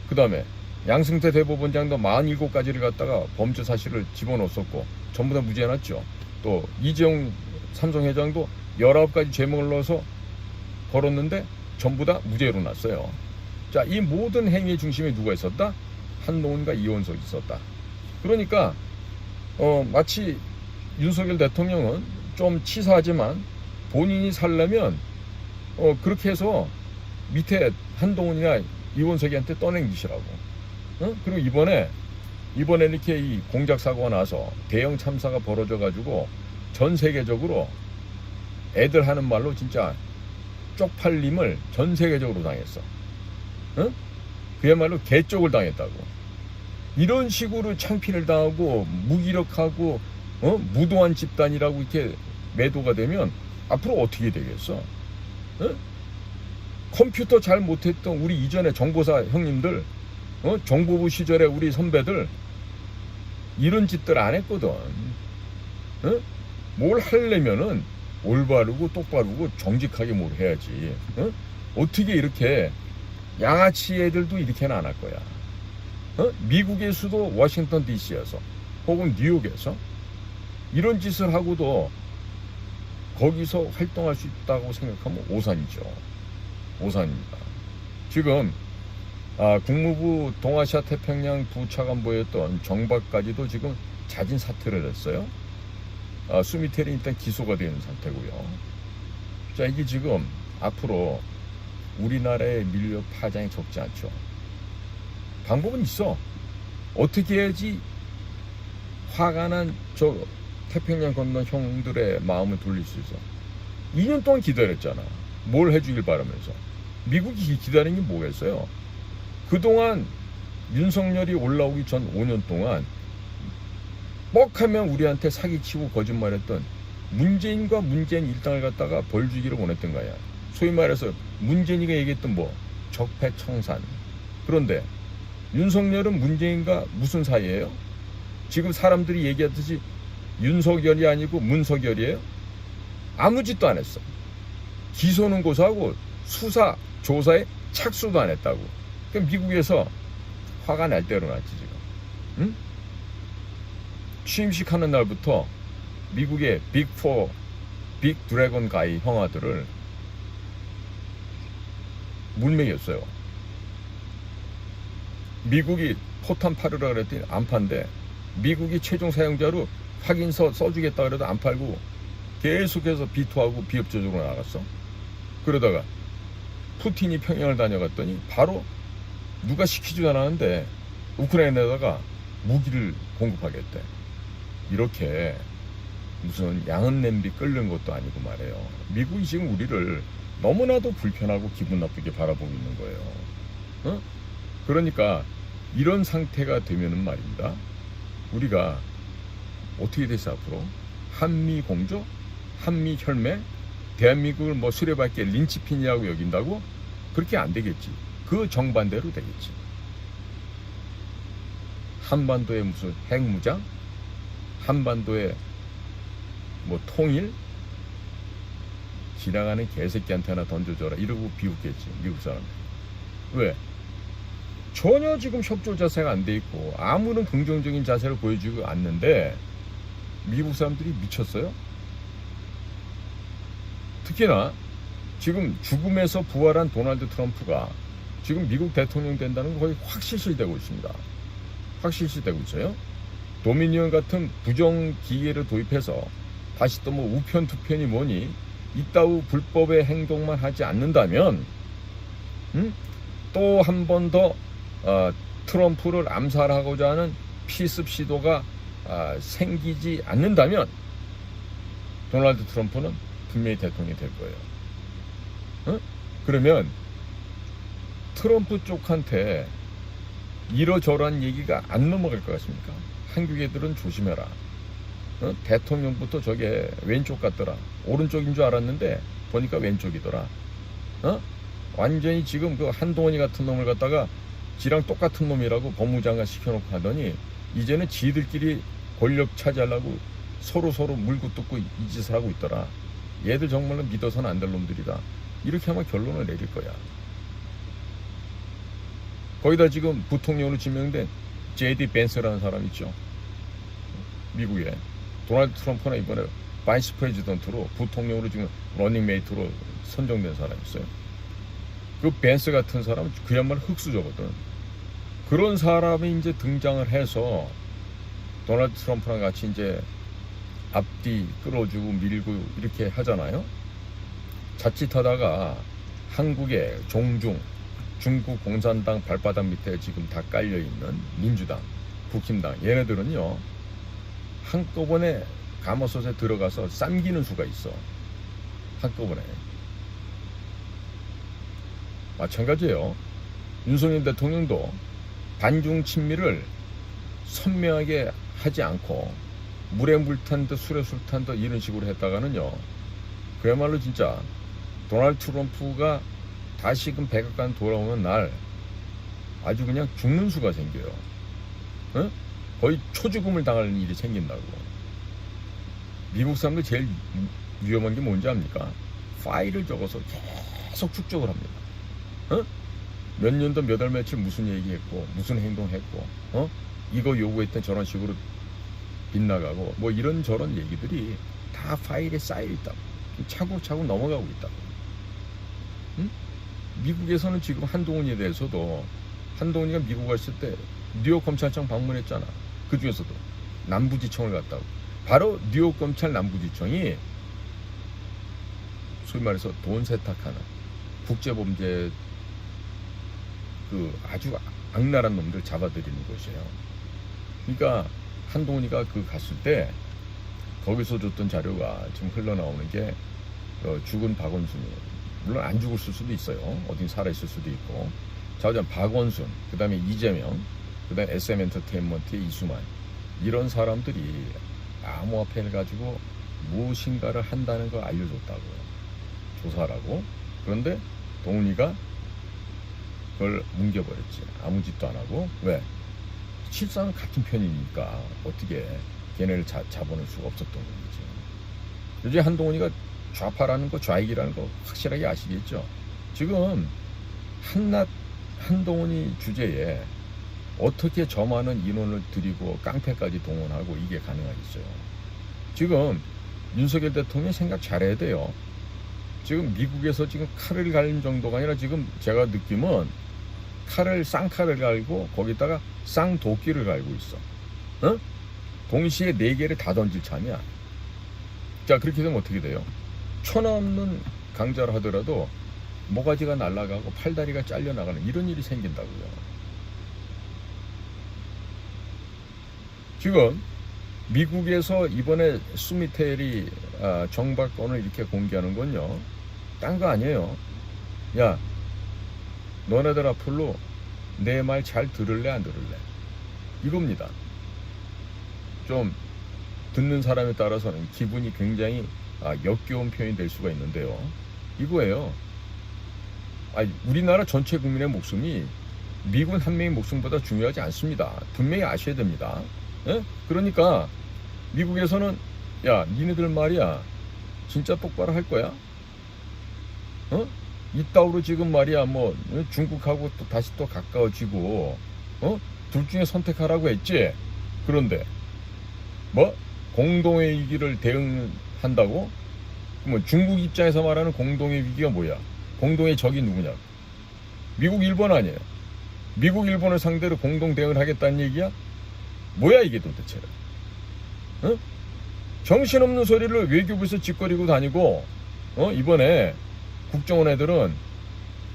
그 다음에 양승태 대법원장도 47가지를 갖다가 범죄 사실을 집어넣었었고 전부 다 무죄해놨죠. 또 이재용 삼성 회장도 19가지 죄목을 넣어서 걸었는데 전부 다 무죄로 났어요. 자, 이 모든 행위의 중심에 누가 있었다? 한동훈과 이원석이 있었다. 그러니까 마치 윤석열 대통령은 좀 치사하지만 본인이 살려면 그렇게 해서 밑에 한동훈이나 이원석이한테 떠넘기시라고. 그리고 이번에 이렇게 이 공작 사고가 나서 대형 참사가 벌어져 가지고 전 세계적으로 애들 하는 말로 진짜 쪽팔림을 전 세계적으로 당했어. 그야말로 개쪽을 당했다고. 이런 식으로 창피를 당하고 무기력하고 무도한 집단이라고 이렇게 매도가 되면 앞으로 어떻게 되겠어? 컴퓨터 잘 못했던 우리 이전에 정보사 형님들, 정보부 시절에 우리 선배들 이런 짓들 안 했거든. 뭘 하려면은 올바르고 똑바르고 정직하게 뭘 해야지. 어떻게 이렇게 양아치 애들도 이렇게는 안 할 거야. 미국의 수도 워싱턴 DC에서 혹은 뉴욕에서 이런 짓을 하고도 거기서 활동할 수 있다고 생각하면 오산이죠. 오산입니다. 지금 국무부 동아시아 태평양 부차관보였던 정박까지도 지금 자진 사퇴를 했어요. 수미텔이 일단 기소가 되는 상태고요. 자, 이게 지금 앞으로 우리나라의 밀려 파장이 적지 않죠. 방법은 있어. 어떻게 해야지 화가 난 저 태평양 건너 형들의 마음을 돌릴 수 있어. 2년 동안 기다렸잖아. 뭘 해주길 바라면서. 미국이 기다린 게 뭐겠어요? 그동안 윤석열이 올라오기 전 5년 동안 뻑하면 우리한테 사기치고 거짓말했던 문재인과 문재인 일당을 갖다가 벌 주기를 원했던 거야. 소위 말해서 문재인이가 얘기했던 뭐 적폐청산. 그런데 윤석열은 문재인과 무슨 사이예요? 지금 사람들이 얘기하듯이 윤석열이 아니고 문석열이에요? 아무 짓도 안 했어. 기소는 고소하고 수사, 조사에 착수도 안 했다고. 그럼 미국에서 화가 날 대로 났지 지금. 응? 취임식 하는 날부터 미국의 빅4, 빅 드래곤 가이 형아들을 물맥였어요. 미국이 포탄 팔으라 그랬더니 안 판대. 미국이 최종 사용자로 확인서 써주겠다 그래도 안 팔고 계속해서 비토하고 비협조적으로 나갔어. 그러다가 푸틴이 평양을 다녀갔더니 바로 누가 시키지도 않았는데 우크라이나에다가 무기를 공급하겠대. 이렇게 무슨 양은 냄비 끓는 것도 아니고 말이에요. 미국이 지금 우리를 너무나도 불편하고 기분 나쁘게 바라보고 있는 거예요. 어? 그러니까 이런 상태가 되면은 말입니다. 우리가 어떻게 되지 앞으로? 한미 공조? 한미 혈맹? 대한민국을 뭐 수레밟게 린치핀이라고 여긴다고? 그렇게 안 되겠지. 그 정반대로 되겠지. 한반도에 무슨 핵무장? 한반도에 뭐 통일? 지나가는 개새끼한테 하나 던져줘라 이러고 비웃겠지 미국 사람들. 왜? 전혀 지금 협조 자세가 안 돼 있고 아무런 긍정적인 자세를 보여주고 않는데 미국 사람들이 미쳤어요? 특히나 지금 죽음에서 부활한 도널드 트럼프가 지금 미국 대통령 된다는 거 거의 확실시되고 있습니다. 확실시되고 있어요. 도미니언 같은 부정 기계를 도입해서 다시 또 뭐 우편 투편이 뭐니 이따위 불법의 행동만 하지 않는다면 또 한 번 더 트럼프를 암살하고자 하는 피습 시도가 생기지 않는다면 도널드 트럼프는 분명히 대통령이 될 거예요. 그러면 트럼프 쪽한테 이러저러한 얘기가 안 넘어갈 것 같습니까? 한국 애들은 조심해라. 대통령부터 저게 왼쪽 같더라. 오른쪽인 줄 알았는데 보니까 왼쪽이더라. 완전히 지금 그 한동훈이 같은 놈을 갖다가 지랑 똑같은 놈이라고 법무장관 시켜놓고 하더니 이제는 지들끼리 권력 차지하려고 서로 물고 뜯고 이 짓을 하고 있더라. 얘들 정말로 믿어서는 안 될 놈들이다. 이렇게 하면 결론을 내릴 거야. 거기다 지금 부통령으로 지명된 제디 벤스라는 사람 있죠. 미국에 도널드 트럼프나 이번에 바이스 프레지던트로 부통령으로 지금 러닝메이트로 선정된 사람이 있어요. 그 벤스 같은 사람은 그야말로 흑수저거든. 그런 사람이 이제 등장을 해서 도널드 트럼프랑 같이 이제 앞뒤 끌어주고 밀고 이렇게 하잖아요. 자칫하다가 한국의 종중, 중국 공산당 발바닥 밑에 지금 다 깔려있는 민주당, 국힘당 얘네들은요 한꺼번에 가마솥에 들어가서 쌈기는 수가 있어. 한꺼번에. 마찬가지예요. 윤석열 대통령도 반중 친미를 선명하게 하지 않고 물에 물 탄 듯 술에 술 탄 듯 이런 식으로 했다가는요 그야말로 진짜 도널드 트럼프가 다시금 백악관 돌아오는 날 아주 그냥 죽는 수가 생겨요. 거의 초죽음을 당할 일이 생긴다고. 미국 사람들 제일 위험한 게 뭔지 압니까? 파일을 적어서 계속 축적을 합니다. 몇 년도 몇 월 며칠 무슨 얘기했고 무슨 행동했고 이거 요구했던 저런 식으로 빗나가고 뭐 이런저런 얘기들이 다 파일에 쌓여 있다고. 차곡차곡 넘어가고 있다고. 미국에서는 지금 한동훈에 대해서도 한동훈이가 미국 갔을 때 뉴욕 검찰청 방문했잖아. 그 중에서도 남부지청을 갔다고. 바로 뉴욕 검찰 남부지청이 소위 말해서 돈 세탁하는 국제범죄 그 아주 악랄한 놈들 잡아들이는 곳이에요. 그러니까 한동훈이가 그 갔을 때 거기서 줬던 자료가 지금 흘러나오는 게 죽은 박원순이 물론 안 죽었을 수도 있어요. 어딘 살아있을 수도 있고 자우전 박원순 그 다음에 이재명 그 다음에 SM엔터테인먼트의 이수만 이런 사람들이 암호화폐를 가지고 무엇인가를 한다는 걸 알려줬다고요. 조사라고. 그런데 동훈이가 그걸 뭉개버렸지. 아무 짓도 안 하고. 왜? 실상은 같은 편이니까 어떻게 걔네를 잡아낼 수가 없었던 거지. 요즘 한동훈이가 좌파라는 거 좌익이라는 거 확실하게 아시겠죠. 지금 한동훈이 주제에 어떻게 저 많은 인원을 들이고 깡패까지 동원하고 이게 가능하겠어요? 지금 윤석열 대통령이 생각 잘해야 돼요. 지금 미국에서 지금 칼을 갈는 정도가 아니라 지금 제가 느낌은 쌍칼을 갈고 거기다가 쌍도끼를 갈고 있어. 어? 동시에 4개를 다 던질 참이야. 자, 그렇게 되면 어떻게 돼요? 천없는 강자를 하더라도 모가지가 날아가고 팔다리가 잘려나가는 이런 일이 생긴다고요. 지금 미국에서 이번에 수미텔이 정박권을 이렇게 공개하는 건요, 딴 거 아니에요. 야, 너네들 앞으로 내 말 잘 들을래 안 들을래? 이겁니다. 좀 듣는 사람에 따라서는 기분이 굉장히 역겨운 표현이 될 수가 있는데요. 이거예요. 우리나라 전체 국민의 목숨이 미군 한 명의 목숨보다 중요하지 않습니다. 분명히 아셔야 됩니다. 예? 그러니까 미국에서는 야, 니네들 말이야 진짜 똑바로 할 거야? 어? 이따위로 지금 말이야 뭐 중국하고 또 다시 또 가까워지고 둘 중에 선택하라고 했지. 그런데 뭐 공동의 위기를 대응한다고? 뭐 중국 입장에서 말하는 공동의 위기가 뭐야? 공동의 적이 누구냐? 미국, 일본 아니에요. 미국, 일본을 상대로 공동 대응을 하겠다는 얘기야? 뭐야 이게 도대체? 어? 정신없는 소리를 외교부에서 짓거리고 다니고 이번에 국정원 애들은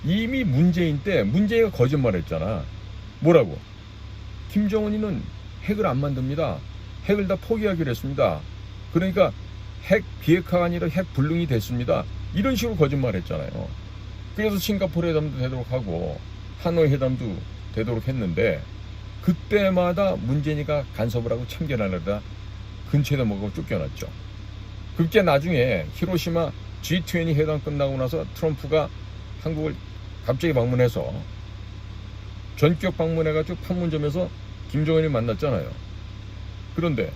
이미 문재인 때 문재인이 거짓말했잖아. 뭐라고? 김정은이는 핵을 안 만듭니다. 핵을 다 포기하기로 했습니다. 그러니까 핵 비핵화가 아니라 핵 불능이 됐습니다. 이런 식으로 거짓말했잖아요. 그래서 싱가포르 회담도 되도록 하고 하노이 회담도 되도록 했는데 그때마다 문재인이가 간섭을 하고 참견하려다 근처에다 먹고 쫓겨났죠. 그게 나중에 히로시마 G20 회담 끝나고 나서 트럼프가 한국을 갑자기 방문해서 전격 방문해가지고 판문점에서 김정은이 만났잖아요. 그런데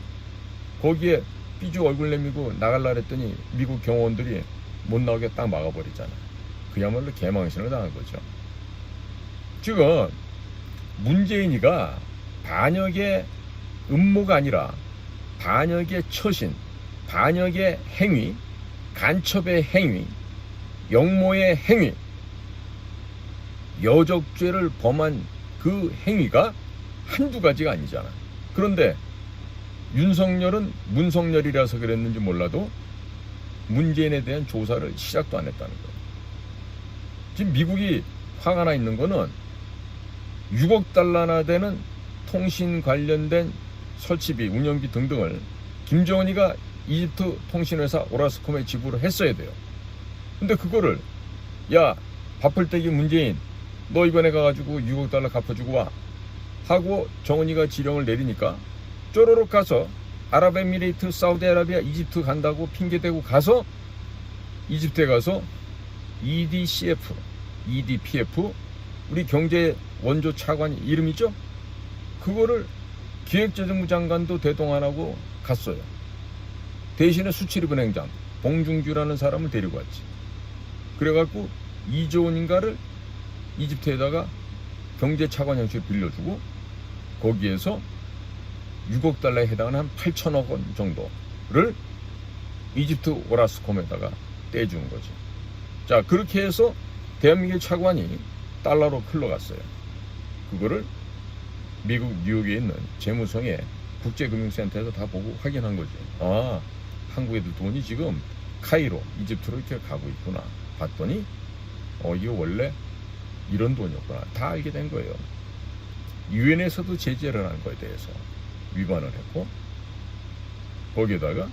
거기에 삐죽 얼굴 내밀고 나갈라 그랬더니 미국 경호원들이 못 나오게 딱 막아버리잖아요. 그야말로 개망신을 당한 거죠. 지금 문재인이가 반역의 음모가 아니라 반역의 처신, 반역의 행위, 간첩의 행위, 역모의 행위, 여적죄를 범한 그 행위가 한두 가지가 아니잖아. 그런데 윤석열은 문석열이라서 그랬는지 몰라도 문재인에 대한 조사를 시작도 안 했다는 거예요. 지금 미국이 화가 나 있는 거는 6억 달러나 되는 통신 관련된 설치비, 운영비 등등을 김정은이가 이집트 통신회사 오라스콤에 지불을 했어야 돼요. 근데 그거를 야, 바쁠때기 문재인 너 이번에 가가지고 6억 달러 갚아주고 와 하고 정은이가 지령을 내리니까 쪼로록 가서 아랍에미레이트, 사우디아라비아, 이집트 간다고 핑계대고 가서 이집트에 가서 EDCF, EDPF 우리 경제 원조 차관 이름 있죠? 그거를 기획재정부 장관도 대동 안 하고 갔어요. 대신에 수출입은 행장 봉중규라는 사람을 데리고 왔지. 그래갖고 2조 원인가를 이집트에다가 경제 차관 형식을 빌려주고 거기에서 6억 달러에 해당하는 한 8천억 원 정도를 이집트 오라스콤에다가 떼주는 거지. 자, 그렇게 해서 대한민국의 차관이 달러로 흘러갔어요. 그거를 미국 뉴욕에 있는 재무성의 국제금융센터에서 다 보고 확인한 거지. 아, 한국에도 돈이 지금 카이로, 이집트로 이렇게 가고 있구나. 봤더니 이거 원래 이런 돈이었구나. 다 알게 된 거예요. 유엔에서도 제재를 한 거에 대해서 위반을 했고 거기에다가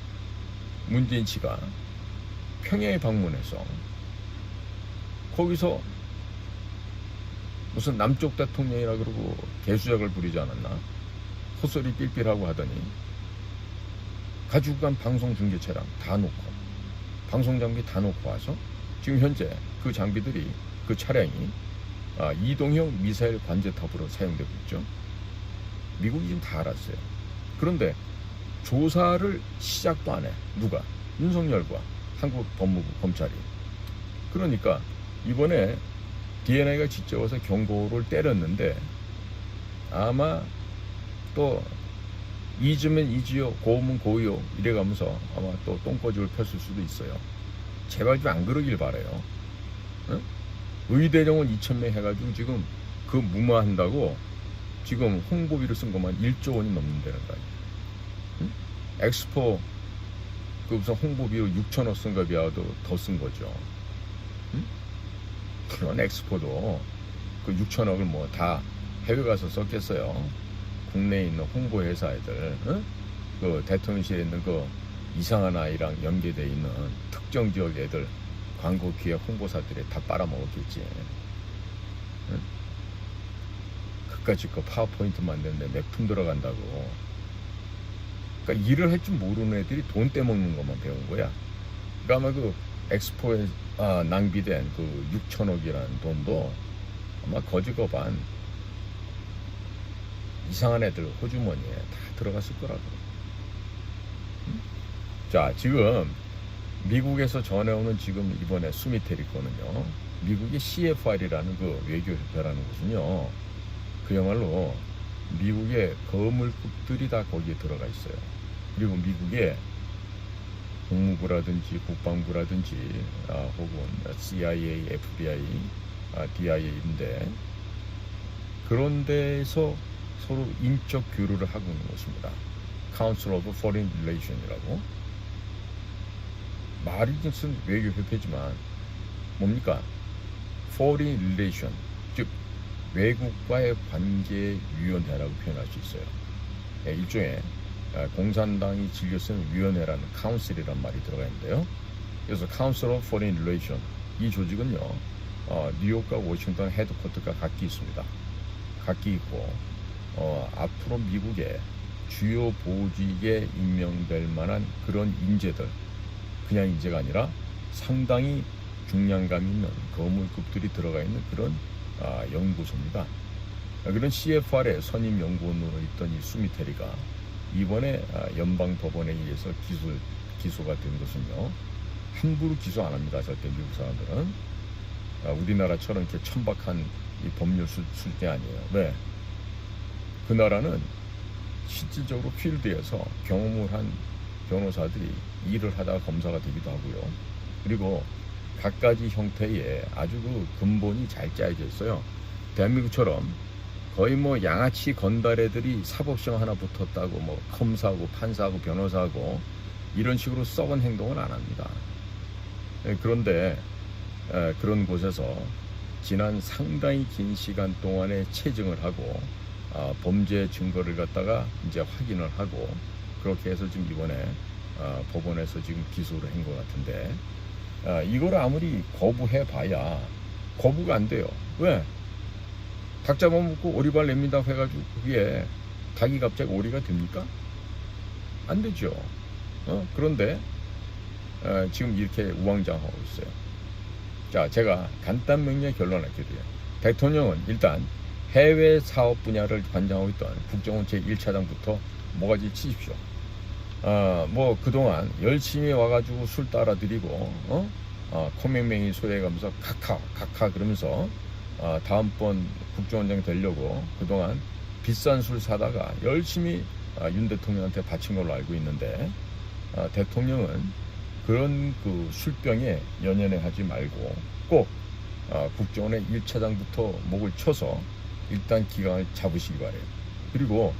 문재인 씨가 평양에 방문해서 거기서 무슨 남쪽 대통령이라 그러고 개수작을 부리지 않았나? 헛소리 삘삘하고 하더니 가지고 간 방송 중계체랑 다 놓고 방송 장비 다 놓고 와서 지금 현재 그 장비들이 그 차량이 이동형 미사일 관제탑으로 사용되고 있죠. 미국이 지금 다 알았어요. 그런데 조사를 시작도 안 해. 누가? 윤석열과 한국 법무부 검찰이. 그러니까 이번에 DNI가 직접 와서 경고를 때렸는데 아마 또 잊으면 잊지요, 고우면 고우요 이래가면서 아마 또 똥꼬집을 폈을 수도 있어요. 제발 좀 안 그러길 바래요. 응? 의대정원 2,000명 해가지고 지금 그 무마한다고 지금 홍보비를 쓴 것만 1조 원이 넘는다는 거예요. 응? 엑스포 그 우선 홍보비로 6천억 쓴 거 비하도 더 쓴 거죠. 응? 그런 엑스포도 그 6천억을 뭐 다 해외 가서 썼겠어요. 국내에 있는 홍보 회사 애들, 응? 그 대통령실에 있는 그 이상한 아이랑 연계돼 있는 특정 지역 애들 광고 기획 홍보사들이 다 빨아먹었겠지. 응? 그까짓 거 파워포인트 만드는데 몇 푼 들어간다고. 그러니까 일을 할 줄 모르는 애들이 돈 떼먹는 것만 배운 거야. 그러니까 아마 그 엑스포에 낭비된 그 6천억이라는 돈도 아마 거지거반 이상한 애들 호주머니에 다 들어갔을 거라고. 응? 자, 지금 미국에서 전해오는 지금 이번에 수미테리 거는요, 미국의 CFR이라는 그 외교협회라는 곳은요, 그야말로 미국의 거물급들이 다 거기에 들어가 있어요. 그리고 미국의 국무부라든지 국방부라든지 혹은 CIA, FBI, DIA인데 그런 데서 서로 인적 교류를 하고 있는 것입니다. Council of Foreign Relation이라고. 말이 즉슨 외교협회지만 뭡니까? Foreign Relation, 즉 외국과의 관계위원회라고 표현할 수 있어요. 일종의 공산당이 즐겨 쓰는 위원회라는 카운슬이란 말이 들어가 있는데요. 그래서 Council of Foreign Relation, 이 조직은요, 뉴욕과 워싱턴 헤드쿼터가 각기 있습니다. 각기 있고 앞으로 미국의 주요 보직에 임명될 만한 그런 인재들, 그냥 인재가 아니라 상당히 중량감 있는 거물급들이 들어가 있는 그런 연구소입니다. 그런 CFR의 선임 연구원으로 있던 이 수미테리가 이번에 연방법원에 의해서 기소가 된 것은요, 함부로 기소 안 합니다. 절대 미국 사람들은. 우리나라처럼 이렇게 천박한 이 법률 술대 아니에요. 왜? 그 나라는 실질적으로 필드에서 경험을 한 변호사들이 일을 하다가 검사가 되기도 하고요. 그리고 갖가지 형태의 아주 그 근본이 잘 짜여져 있어요. 대한민국처럼 거의 뭐 양아치 건달애들이 사법시험 하나 붙었다고 뭐 검사하고 판사하고 변호사하고 이런 식으로 썩은 행동은 안 합니다. 그런데 그런 곳에서 지난 상당히 긴 시간 동안에 체증을 하고 범죄 증거를 갖다가 이제 확인을 하고 그렇게 해서 지금 이번에 법원에서 지금 기소를 한 것 같은데, 이걸 아무리 거부해봐야 거부가 안 돼요. 왜? 닭 잡아먹고 오리발 냅니다 해가지고 그게 닭이 갑자기 오리가 됩니까? 안 되죠. 그런데 지금 이렇게 우왕좌왕하고 있어요. 자, 제가 간단 명료의 결론을 드려요. 대통령은 일단 해외 사업 분야를 관장하고 있던 국정원 제1차장부터 모가지 치십시오. 뭐 그동안 열심히 와가지고 술 따라드리고 코맹맹이 소리해가면서 카카 그러면서 다음번 국정원장 되려고 그동안 비싼 술 사다가 열심히 윤 대통령한테 바친 걸로 알고 있는데, 대통령은 그런 그 술병에 연연해 하지 말고 꼭 국정원의 1차장부터 목을 쳐서 일단 기강을 잡으시기 바래요. 그리고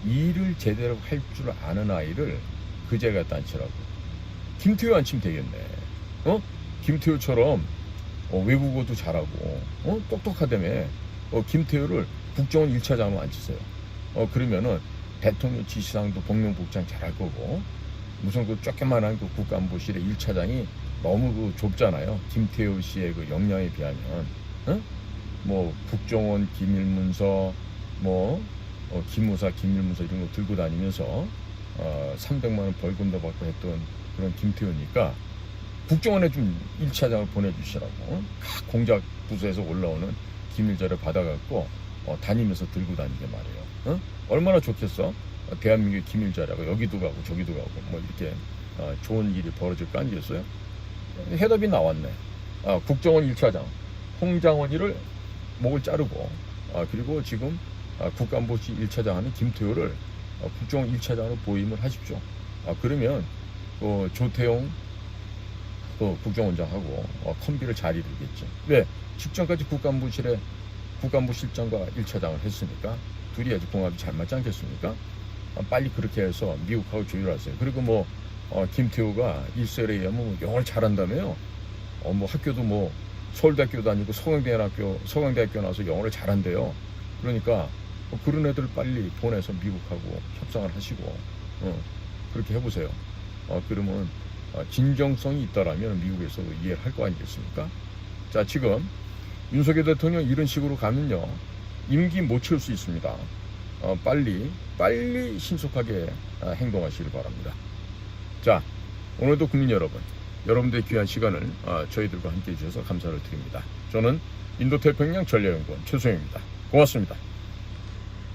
일을 제대로 할 줄 아는 아이를 그제 갖다 앉히라고. 김태효 앉히면 되겠네. 김태효처럼 외국어도 잘하고 똑똑하다며 김태효를 국정원 1차장으로 앉히세요. 그러면은 대통령 지시사항도 복명복장 잘할 거고, 무슨 그 조그만한 그 국가안보실의 1차장이 너무 그 좁잖아요. 김태효 씨의 그 역량에 비하면. 뭐 국정원 기밀문서, 뭐 기무사 기밀문서 이런 거 들고 다니면서 300만 원 벌금도 받고 했던 그런 김태효니까 국정원에 좀 1차장을 보내주시라고. 각 공작 부서에서 올라오는 기밀자를 받아갖고 다니면서 들고 다니게 말이에요. 얼마나 좋겠어? 대한민국의 기밀자라고 여기도 가고 저기도 가고 뭐 이렇게 좋은 일이 벌어질 거 아니겠어요? 해답이 나왔네. 국정원 1차장 홍장원이를 목을 자르고, 그리고 지금 국가안보실 1차장 하는 김태호를 국정원 1차장으로 보임을 하십시오. 그러면 조태용 국정원장하고 콤비를 잘 이루겠죠. 왜? 직전까지 국가안보실장과 1차장을 했으니까 둘이 아주 궁합이 잘 맞지 않겠습니까? 빨리 그렇게 해서 미국하고 조율하세요. 그리고 김태호가 일설에 의하면 영어를 잘한다며요. 학교도 서울대학교 다니고 서강대학교 나와서 영어를 잘한대요. 그러니까 그런 애들 빨리 보내서 미국하고 협상을 하시고 그렇게 해보세요. 그러면 진정성이 있다라면 미국에서도 이해를 할 거 아니겠습니까? 자, 지금 윤석열 대통령 이런 식으로 가면요 임기 못 채울 수 있습니다. 빨리 신속하게 행동하시길 바랍니다. 자, 오늘도 국민 여러분, 여러분들의 귀한 시간을 저희들과 함께 해주셔서 감사를 드립니다. 저는 인도태평양 전략연구원 최소영입니다. 고맙습니다.